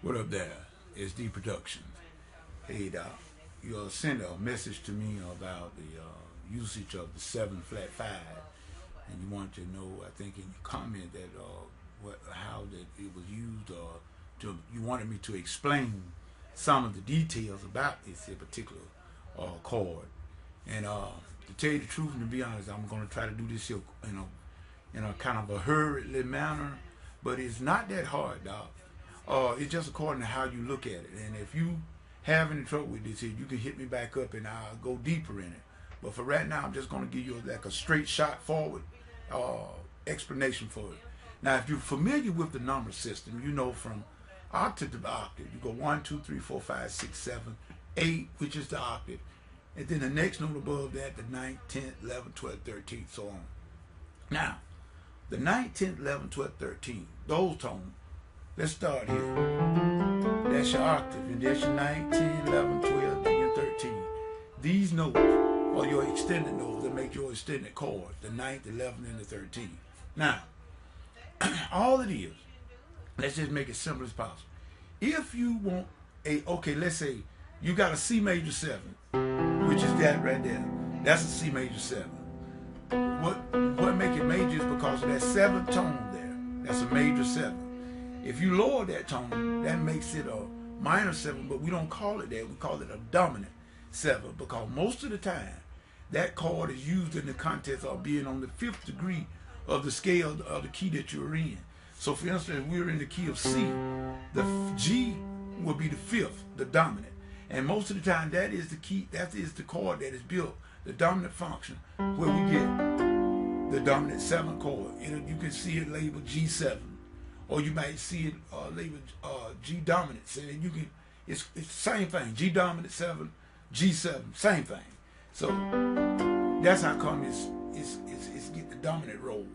What up there? It's D Production. Hey, Doc, you sent a message to me about the usage of the 7 flat 5, and you wanted to know, I think, in your comment that how that it was used, or you wanted me to explain some of the details about this particular chord. And to tell you the truth and to be honest, I'm going to try to do this here, in a kind of a hurriedly manner, but it's not that hard, Doc. It's just according to how you look at it. And if you have any trouble with this here, you can hit me back up and I'll go deeper in it. But for right now, I'm just going to give you like a straight shot forward explanation for it. Now, if you're familiar with the number system, you know from octave to octave, you go 1, 2, 3, 4, 5, 6, 7, 8, which is the octave. And then the next note above that, the 9th, 10th, 11th, 12th, 13th, so on. Now, the 9th, 10th, 11th, 12th, 13th, those tones, let's start here. That's your octave, and that's your 9, 10, 11, 12, and your 13. These notes are your extended notes that make your extended chords, the 9th, 11th, and the 13th. Now, all it is, let's just make it simple as possible. If you want okay, let's say you got a C major 7, which is that right there. That's a C major 7. What make it major is because of that 7th tone there. That's a major 7. If you lower that tone, that makes it a minor 7, but we don't call it that. We call it a dominant 7, because most of the time that chord is used in the context of being on the 5th degree of the scale of the key that you're in. So for instance, if we're in the key of C, the G will be the 5th, the dominant. And most of the time that is the key, that is the chord that is built, the dominant function, where we get the dominant 7 chord. You can see it labeled G7. Or you might see it labeled G dominant 7. You can, it's the same thing. G dominant 7, G7, same thing. So that's how come it's get the dominant role.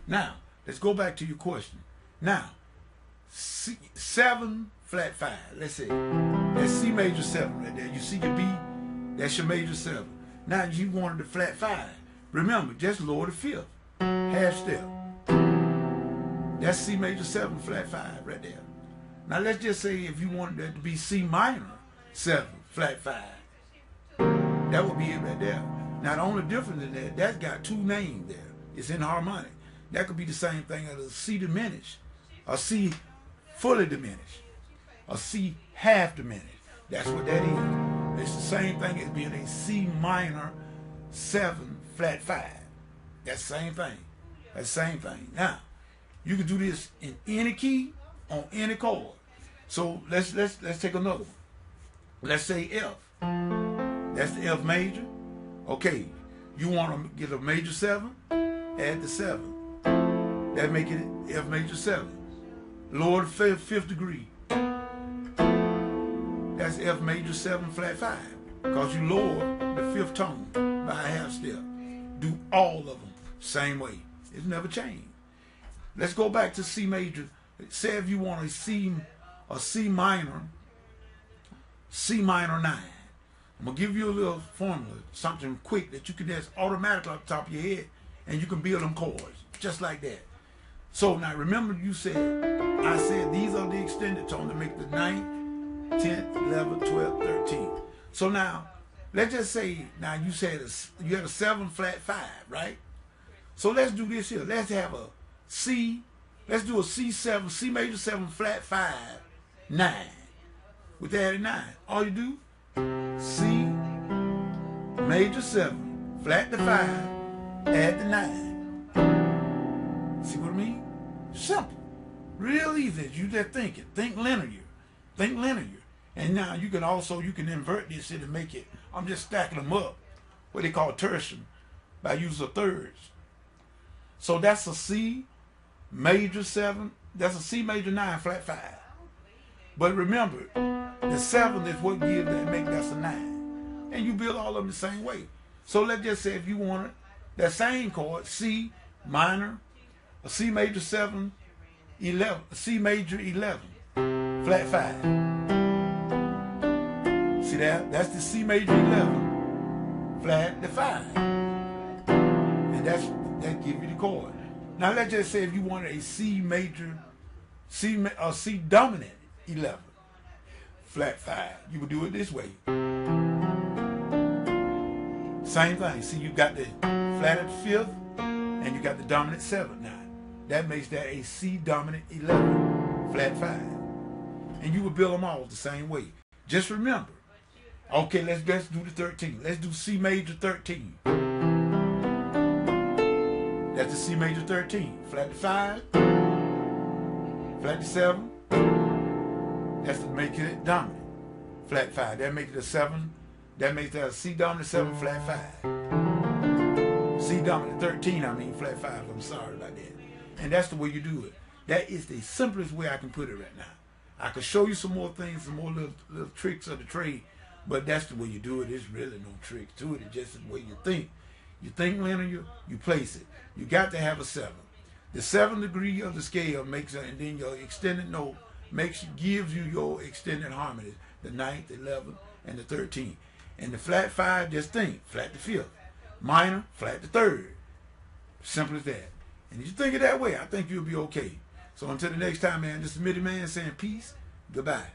Now let's go back to your question. Now, 7 flat 5. Let's say that's C major 7 right there. You see your B, that's your major 7. Now you wanted the flat 5. Remember, just lower the 5th, half step. That's C major 7 flat 5 right there. Now let's just say if you wanted that to be C minor 7 flat 5, that would be it right there. Now the only difference in that, that's got 2 names there. It's in harmonic. That could be the same thing as a C diminished, a C fully diminished, a C half diminished. That's what that is. It's the same thing as being a C minor 7 flat 5. That's the same thing. That's the same thing. Now, you can do this in any key, on any chord. So let's take another one. Let's say F. That's the F major. Okay, you want to get a major 7, add the 7. That make it F major 7. Lower the 5th degree. That's F major 7 flat 5. Because you lower the 5th tone by a half step. Do all of them same way. It's never changed. Let's go back to C major. Say if you want a C minor 9. I'm gonna give you a little formula, something quick that you can just automatically off the top of your head, and you can build them chords just like that. So now remember, I said these are the extended tones that make the 9th, 10th, 11th, 12th, 13th. So now let's just say now you said you had a 7 flat 5, right? So let's do this here. Let's have a C. Let's do a C7, C major 7 flat 5, 9. With that 9, all you do, C major 7 flat to 5, add the 9. See what I mean? Simple, real easy. You just think it. Think linear. Think linear. And now you can invert this and make it. I'm just stacking them up, what they call tertium, by using thirds. So that's a C major 7. That's a C major 9 flat 5. But remember, the 7 is what gives that's a 9. And you build all of them the same way. So let's just say if you wanted that same chord, C minor, a C major 7, 11, a C major 11, flat 5. See that? That's the C major 11, flat to 5. And that gives you the chord. Now let's just say if you wanted a C major, C dominant 11. flat 5. You would do it this way. Same thing. See, you got the flat at the 5th, and you got the dominant 7th now. That makes that a C dominant 11, flat 5. And you would build them all the same way. Just remember. Okay, let's do the 13. Let's do C major 13. That's the C major 13. Flat to 5, flat to 7. That's to make it dominant. Flat 5. That makes it a 7. That makes that a C dominant 7, flat 5. C dominant 13, I mean flat 5. I'm sorry about that. And that's the way you do it. That is the simplest way I can put it right now. I could show you some more things, some more little tricks of the trade, but that's the way you do it. There's really no tricks to it. It's just the way you think. You think linear, you place it. You got to have a 7. The 7th degree of the scale makes it, and then your extended note gives you your extended harmonies, the 9th, the 11th, and the 13th. And the flat 5, just think, flat to 5th. Minor, flat to 3rd. Simple as that. And if you think it that way, I think you'll be okay. So until the next time, man, this is Mitty Man saying peace. Goodbye.